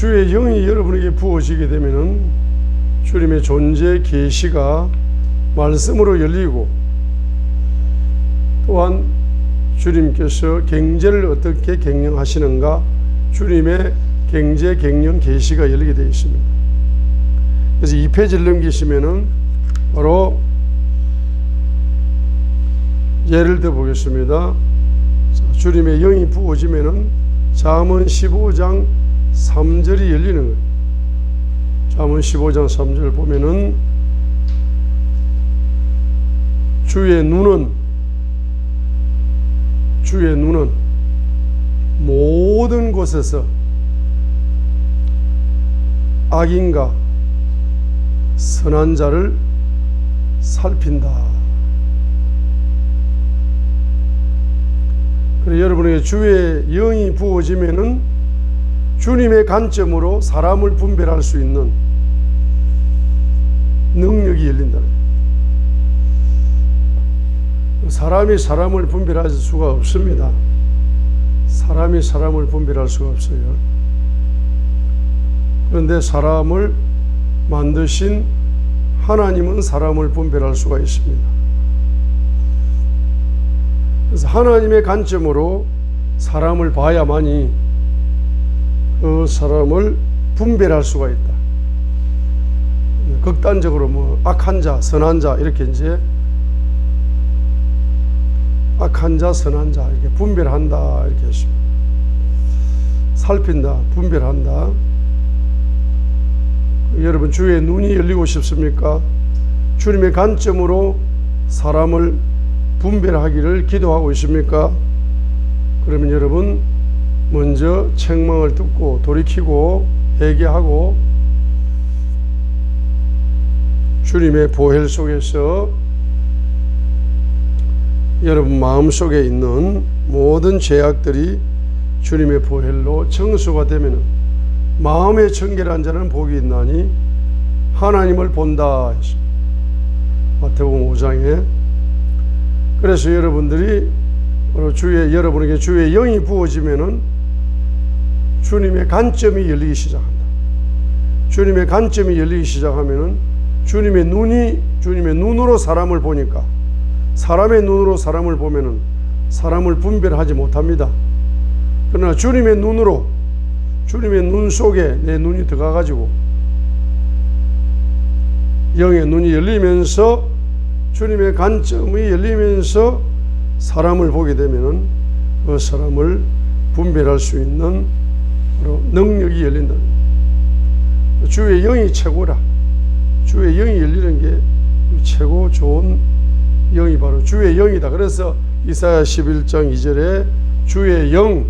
주의 영이 여러분에게 부어지게 되면은 주님의 존재 계시가 말씀으로 열리고, 또한 주님께서 경제를 어떻게 경영하시는가 주님의 경제 경영 계시가 열리게 되어 있습니다. 그래서 2페이지를 넘기시면은 바로 예를 들어 보겠습니다. 주님의 영이 부어지면은 잠언 15장 3절이 열리는 거예요. 잠언 15장 3절 보면은 주의 눈은 모든 곳에서 악인과 선한 자를 살핀다. 그래서 여러분에게 주의 영이 부어지면은 주님의 관점으로 사람을 분별할 수 있는 능력이 열린다. 사람이 사람을 분별할 수가 없습니다. 사람이 사람을 분별할 수가 없어요. 그런데 사람을 만드신 하나님은 사람을 분별할 수가 있습니다. 그래서 하나님의 관점으로 사람을 봐야만이 그 사람을 분별할 수가 있다. 극단적으로 뭐 악한 자, 선한 자 이렇게 이제 악한 자, 선한 자 이렇게 분별한다 이렇게 했습니다. 살핀다, 분별한다. 여러분 주의 눈이 열리고 싶습니까? 주님의 관점으로 사람을 분별하기를 기도하고 있습니까? 그러면 여러분 먼저 책망을 듣고 돌이키고 회개하고 주님의 보혈 속에서 여러분 마음속에 있는 모든 죄악들이 주님의 보혈로 청소가 되면 마음의 청결한 자는 복이 있나니 하나님을 본다. 마태복음 5장에. 그래서 여러분들이 여러분에게 주의 영이 부어지면은 주님의 관점이 열리기 시작한다. 주님의 관점이 열리기 시작하면은 주님의 눈으로 사람을 보니까, 사람의 눈으로 사람을 보면은 사람을 분별하지 못합니다. 그러나 주님의 눈으로, 주님의 눈 속에 내 눈이 들어가가지고 영의 눈이 열리면서 주님의 관점이 열리면서 사람을 보게 되면은 그 사람을 분별할 수 있는 능력이 열린다. 주의 영이 최고라. 주의 영이 열리는 게 최고 좋은 영이 바로 주의 영이다. 그래서 이사야 11장 2절에 주의 영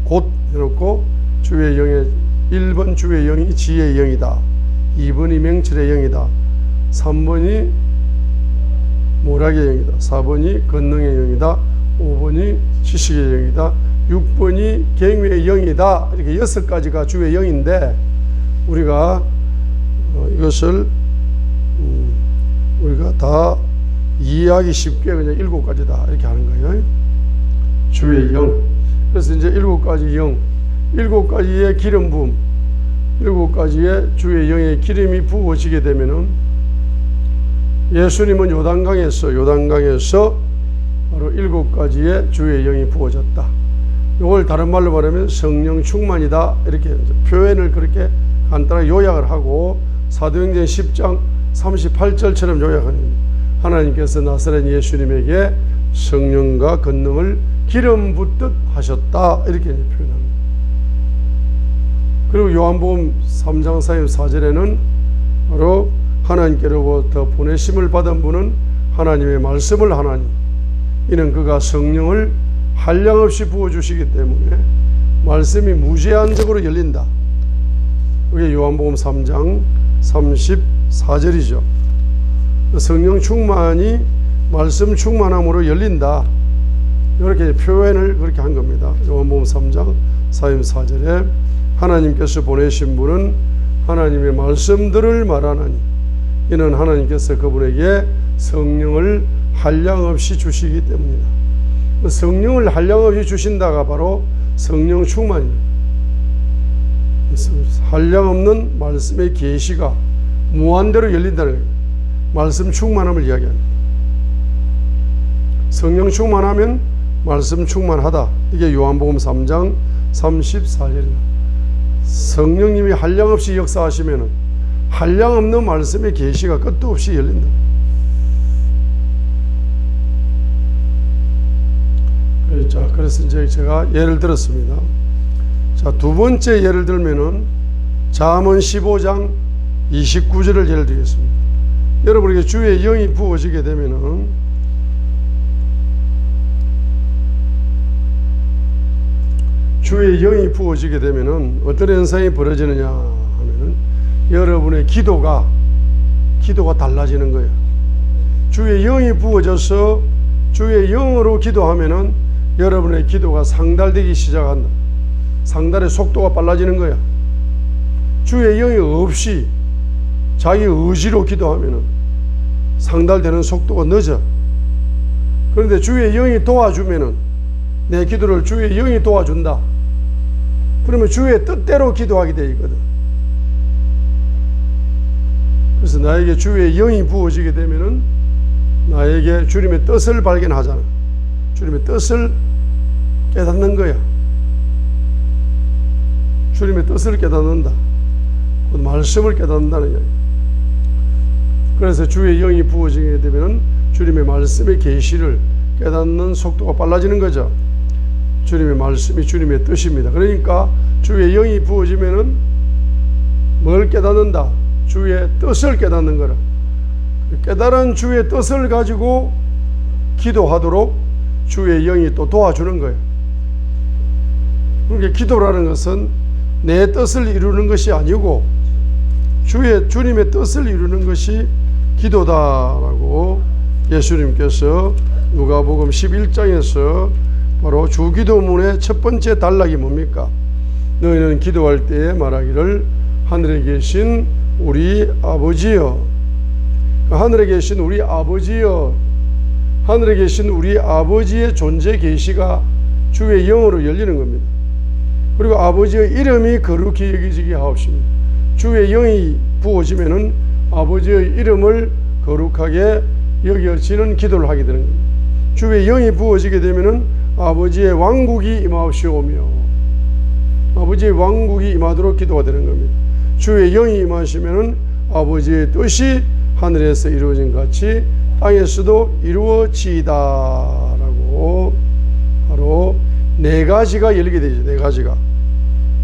곧 해놓고 주의 영의 1번 주의 영이 지혜의 영이다. 2번이 명철의 영이다. 3번이 모략의 영이다. 4번이 권능의 영이다. 5번이 지식의 영이다. 6번이 경외의 영이다. 이렇게 6가지가 주의 영인데 우리가 이것을 우리가 다 이해하기 쉽게 그냥 7가지다 이렇게 하는 거예요. 주의 영. 그래서 이제 7가지 영, 7가지의 기름 부음, 7가지의 주의 영의 기름이 부어지게 되면은 예수님은 요단강에서 바로 7가지의 주의 영이 부어졌다. 이걸 다른 말로 말하면 성령 충만이다. 이렇게 표현을 그렇게 간단하게 요약을 하고 사도행전 10장 38절처럼 요약하는 겁니다. 하나님께서 나사렛 예수님에게 성령과 권능을 기름 붓듯 하셨다. 이렇게 표현합니다. 그리고 요한복음 3장 44절에는 바로 하나님께로부터 보내심을 받은 분은 하나님의 말씀을 하나니 이는 그가 성령을 한량없이 부어주시기 때문에 말씀이 무제한적으로 열린다. 그게 요한복음 3장 34절이죠. 성령 충만이 말씀 충만함으로 열린다. 이렇게 표현을 그렇게 한 겁니다. 요한복음 3장 44절에 하나님께서 보내신 분은 하나님의 말씀들을 말하나니 이는 하나님께서 그분에게 성령을 한량없이 주시기 때문이다. 성령을 한량없이 주신다가 바로 성령 충만입니다. 한량없는 말씀의 계시가 무한대로 열린다는 거예요. 말씀 충만함을 이야기합니다. 성령 충만하면 말씀 충만하다. 이게 요한복음 3장 34절입니다. 성령님이 한량없이 역사하시면 한량없는 말씀의 계시가 끝도 없이 열린다. 자, 그래서 이제 제가 예를 들었습니다. 자, 두 번째 예를 들면은 잠언 15장 29절을 예를 들겠습니다. 여러분에게 주의 영이 부어지게 되면은 주의 영이 부어지게 되면은 어떤 현상이 벌어지느냐 하면은 여러분의 기도가 달라지는 거예요. 주의 영이 부어져서 주의 영으로 기도하면은 여러분의 기도가 상달되기 시작한다. 상달의 속도가 빨라지는 거야. 주의 영이 없이 자기 의지로 기도하면은 상달되는 속도가 늦어. 그런데 주의 영이 도와주면은 내 기도를 주의 영이 도와준다. 그러면 주의 뜻대로 기도하게 되어 있거든. 그래서 나에게 주의 영이 부어지게 되면은 나에게 주님의 뜻을 발견하잖아. 주님의 뜻을 깨닫는 거야. 주님의 뜻을 깨닫는다. 말씀을 깨닫는다는 이야기. 그래서 주의 영이 부어지게 되면은 주님의 말씀의 계시를 깨닫는 속도가 빨라지는 거죠. 주님의 말씀이 주님의 뜻입니다. 그러니까 주의 영이 부어지면은 뭘 깨닫는다? 주의 뜻을 깨닫는 거라. 깨달은 주의 뜻을 가지고 기도하도록 주의 영이 또 도와주는 거예요. 그러니까 기도라는 것은 내 뜻을 이루는 것이 아니고 주님의 뜻을 이루는 것이 기도다라고 예수님께서 누가복음 11장에서 바로 주기도문의 첫 번째 단락이 뭡니까? 너희는 기도할 때에 말하기를 하늘에 계신 우리 아버지여, 하늘에 계신 우리 아버지여, 하늘에 계신 우리 아버지의 존재 계시가 주의 영으로 열리는 겁니다. 그리고 아버지의 이름이 거룩히 여기지게 하옵시며, 주의 영이 부어지면은 아버지의 이름을 거룩하게 여겨지는 기도를 하게 되는 겁니다. 주의 영이 부어지게 되면은 아버지의 왕국이 임하옵시오며, 아버지의 왕국이 임하도록 기도가 되는 겁니다. 주의 영이 임하시면은 아버지의 뜻이 하늘에서 이루어진 같이 땅에서도 이루어지다라고 바로 네 가지가 열리게 되죠. 네 가지가.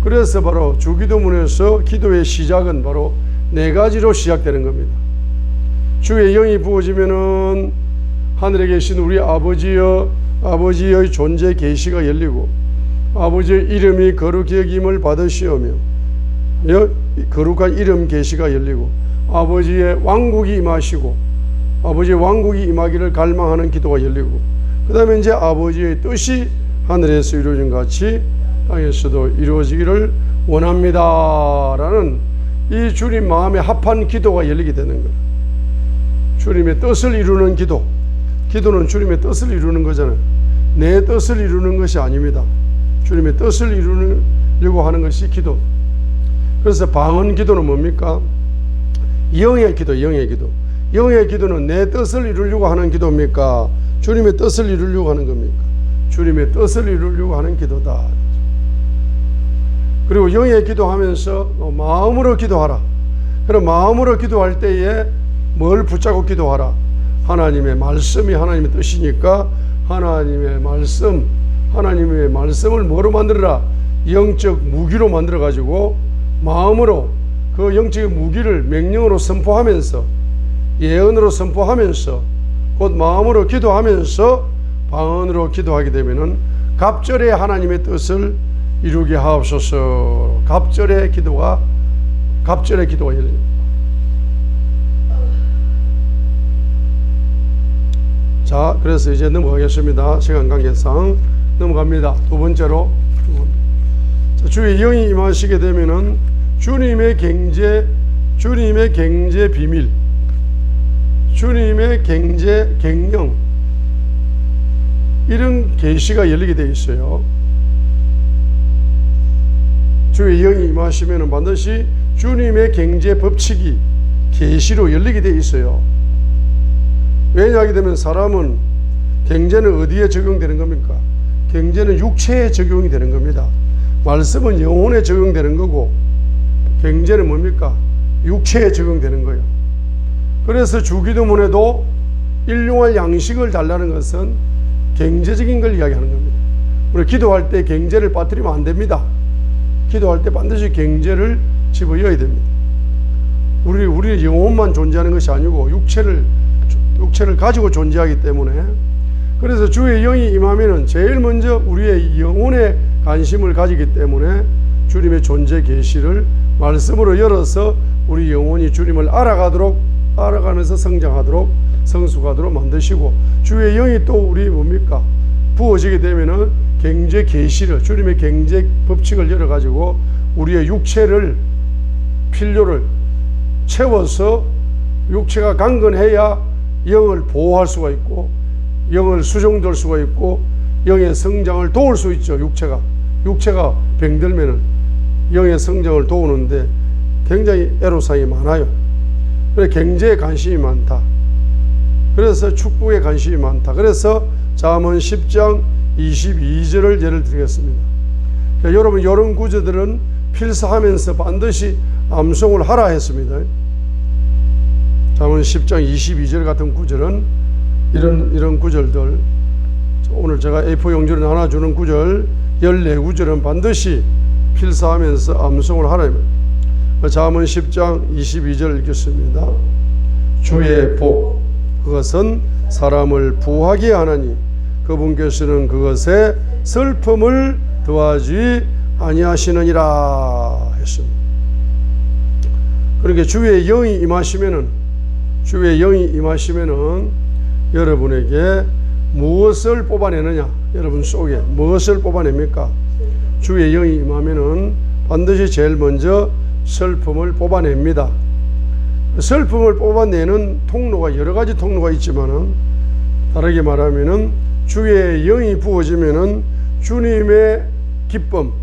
그래서 바로 주기도문에서 기도의 시작은 바로 네 가지로 시작되는 겁니다. 주의 영이 부어지면은 하늘에 계신 우리 아버지여, 아버지의 존재 계시가 열리고 아버지의 이름이 거룩히 여김을 받으시오며 거룩한 이름 계시가 열리고 아버지의 왕국이 임하시고 아버지의 왕국이 임하기를 갈망하는 기도가 열리고 그 다음에 이제 아버지의 뜻이 하늘에서 이루어진 같이 땅에서도 이루어지기를 원합니다 라는 이 주님 마음에 합한 기도가 열리게 되는 거예요. 주님의 뜻을 이루는 기도. 기도는 주님의 뜻을 이루는 거잖아요. 내 뜻을 이루는 것이 아닙니다. 주님의 뜻을 이루려고 하는 것이 기도. 그래서 방언 기도는 뭡니까? 영의 기도, 영의 기도. 영의 기도는 내 뜻을 이루려고 하는 기도입니까? 주님의 뜻을 이루려고 하는 겁니까? 주님의 뜻을 이루려고 하는 기도다. 그리고 영의 기도하면서 마음으로 기도하라. 그럼 마음으로 기도할 때에 뭘 붙잡고 기도하라? 하나님의 말씀이 하나님의 뜻이니까 하나님의 말씀을 뭐로 만들어라? 영적 무기로 만들어 가지고 마음으로 그 영적 무기를 명령으로 선포하면서 예언으로 선포하면서 곧 마음으로 기도하면서 방언으로 기도하게 되면은 갑절에 하나님의 뜻을 이루게 하옵소서. 갑절의 기도가 열립니다. 자, 그래서 이제 넘어가겠습니다. 시간 관계상 넘어갑니다. 두 번째로 자, 주의 영이 임하시게 되면은 주님의 경제 비밀, 주님의 경영 이런 계시가 열리게 되어 있어요. 주의 영이 임하시면 반드시 주님의 경제 법칙이 계시로 열리게 돼 있어요. 왜냐하게 되면 사람은 경제는 어디에 적용되는 겁니까? 경제는 육체에 적용이 되는 겁니다. 말씀은 영혼에 적용되는 거고 경제는 뭡니까? 육체에 적용되는 거예요. 그래서 주기도문에도 일용할 양식을 달라는 것은 경제적인 걸 이야기하는 겁니다. 우리 기도할 때 경제를 빠뜨리면 안 됩니다. 기도할 때 반드시 경제를 집어넣어야 됩니다. 우리 영혼만 존재하는 것이 아니고 육체를 가지고 존재하기 때문에, 그래서 주의 영이 임하면은 제일 먼저 우리의 영혼에 관심을 가지기 때문에 주님의 존재 계시를 말씀으로 열어서 우리 영혼이 주님을 알아가면서 성장하도록 성숙하도록 만드시고, 주의 영이 또 우리 뭡니까? 부어지게 되면은 경제 계시를, 주님의 경제 법칙을 열어 가지고 우리의 육체를, 필요를 채워서 육체가 강건해야 영을 보호할 수가 있고 영을 수종될 수가 있고 영의 성장을 도울 수 있죠. 육체가 병들면은 영의 성장을 도우는데 굉장히 애로사항이 많아요. 그래서 경제에 관심이 많다. 그래서 축복에 관심이 많다. 그래서 잠언 10장 22절을 예를 드리겠습니다. 그러니까 여러분 이런 구절들은 필사하면서 반드시 암송을 하라 했습니다. 잠언 10장 22절 같은 구절은 이런 구절들, 오늘 제가 A4 용지로 나눠주는 구절 14구절은 반드시 필사하면서 암송을 하라. 잠언 10장 22절 읽겠습니다. 주의 복, 그것은 사람을 부하게 하나니 그분께서는 그것에 슬픔을 더하지 아니하시느니라 했습니다. 그러니까 주의 영이 임하시면은 여러분에게 무엇을 뽑아내느냐? 여러분 속에 무엇을 뽑아냅니까? 주의 영이 임하면은 반드시 제일 먼저 슬픔을 뽑아냅니다. 슬픔을 뽑아내는 통로가 여러 가지 통로가 있지만은, 다르게 말하면은 주의 영이 부어지면은 주님의 기쁨이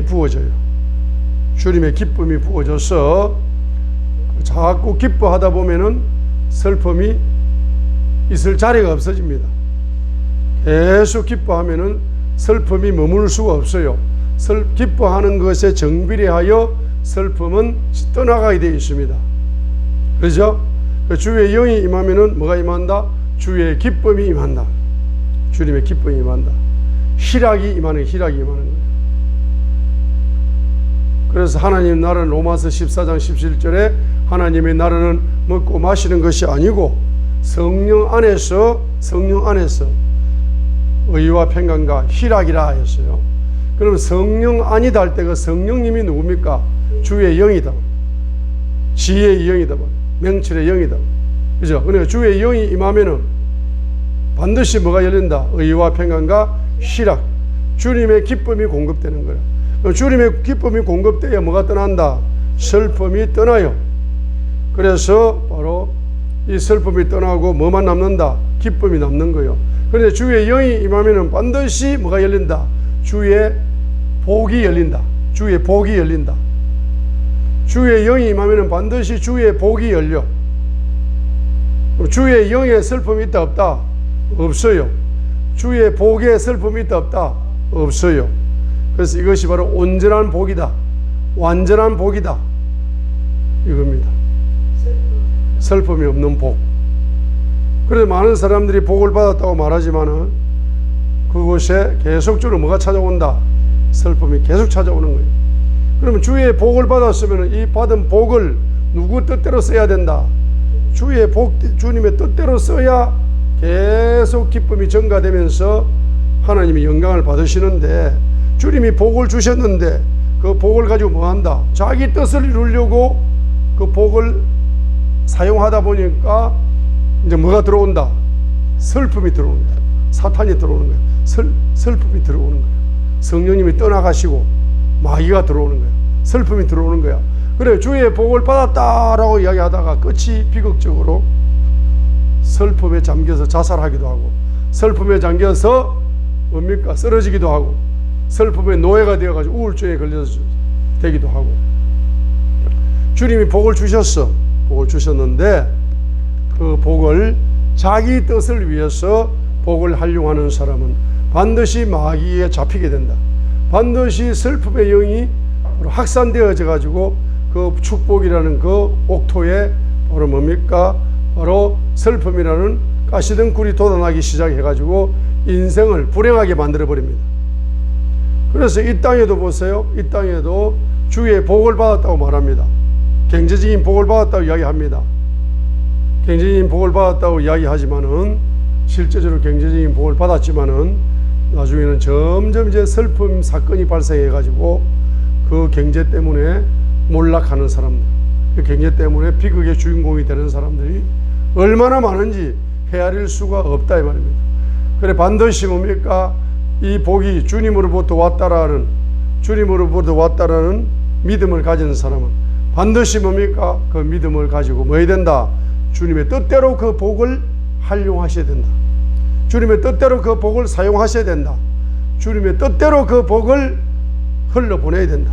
부어져요. 주님의 기쁨이 부어져서 자꾸 기뻐하다 보면은 슬픔이 있을 자리가 없어집니다. 계속 기뻐하면은 슬픔이 머물 수가 없어요. 기뻐하는 것에 정비례하여 슬픔은 떠나가게 되어 있습니다. 그렇죠? 주의 영이 임하면은 뭐가 임한다? 주의 기쁨이 임한다. 주님의 기쁨이 임한다. 희락이 임하는 거예요. 그래서 하나님 나라는 로마서 14장 17절에 하나님의 나라는 먹고 마시는 것이 아니고 성령 안에서 의와 평강과 희락이라 했어요. 그럼 성령 아니다 할 때가 성령님이 누굽니까? 주의 영이다. 지혜의 영이다. 명철의 영이다. 그죠? 그러니까 주의 영이 임하면은 반드시 뭐가 열린다? 의와 평강과 희락. 주님의 기쁨이 공급되는 거예요. 주님의 기쁨이 공급돼야 뭐가 떠난다? 슬픔이 떠나요. 그래서 바로 이 슬픔이 떠나고 뭐만 남는다? 기쁨이 남는 거예요. 그런데 주의 영이 임하면은 반드시 뭐가 열린다? 주의 복이 열린다. 주의 복이 열린다. 주의 영이 임하면은 반드시 주의 복이 열려. 주의 영에 슬픔이 있다 없다? 없어요. 주의 복에 슬픔이 있다 없다? 없어요. 그래서 이것이 바로 온전한 복이다. 완전한 복이다. 이겁니다. 슬픔이 없는 복. 그래서 많은 사람들이 복을 받았다고 말하지만은 그곳에 계속적으로 뭐가 찾아온다? 슬픔이 계속 찾아오는 거예요. 그러면 주의 복을 받았으면 이 받은 복을 누구 뜻대로 써야 된다? 주님의 뜻대로 써야 계속 기쁨이 증가되면서 하나님이 영광을 받으시는데, 주님이 복을 주셨는데 그 복을 가지고 뭐 한다? 자기 뜻을 이루려고 그 복을 사용하다 보니까 이제 뭐가 들어온다? 슬픔이 들어오는 거야. 사탄이 들어오는 거야. 슬픔이 들어오는 거야. 성령님이 떠나가시고 마귀가 들어오는 거야. 슬픔이 들어오는 거야. 그래, 주의 복을 받았다라고 이야기하다가 끝이 비극적으로 슬픔에 잠겨서 자살하기도 하고, 슬픔에 잠겨서 뭡니까? 쓰러지기도 하고, 슬픔의 노예가 되어가지고 우울증에 걸려서 되기도 하고, 주님이 복을 주셨어. 복을 주셨는데 그 복을 자기 뜻을 위해서 복을 활용하는 사람은 반드시 마귀에 잡히게 된다. 반드시 슬픔의 영이 확산되어져 가지고 그 축복이라는 그 옥토에 바로 뭡니까? 바로 슬픔이라는 가시등굴이 돋아나기 시작해 가지고 인생을 불행하게 만들어 버립니다. 그래서 이 땅에도 보세요. 이 땅에도 주의 복을 받았다고 말합니다. 경제적인 복을 받았다고 이야기합니다. 경제적인 복을 받았다고 이야기하지만은 실제적으로 경제적인 복을 받았지만은 나중에는 점점 이제 슬픔 사건이 발생해 가지고 그 경제 때문에 몰락하는 사람들, 그 경제 때문에 비극의 주인공이 되는 사람들이 얼마나 많은지 헤아릴 수가 없다 이 말입니다. 그래 반드시 뭡니까? 이 복이 주님으로부터 왔다라는 믿음을 가진 사람은 반드시 뭡니까? 그 믿음을 가지고 뭐 해야 된다? 주님의 뜻대로 그 복을 활용하셔야 된다. 주님의 뜻대로 그 복을 사용하셔야 된다. 주님의 뜻대로 그 복을 흘러보내야 된다.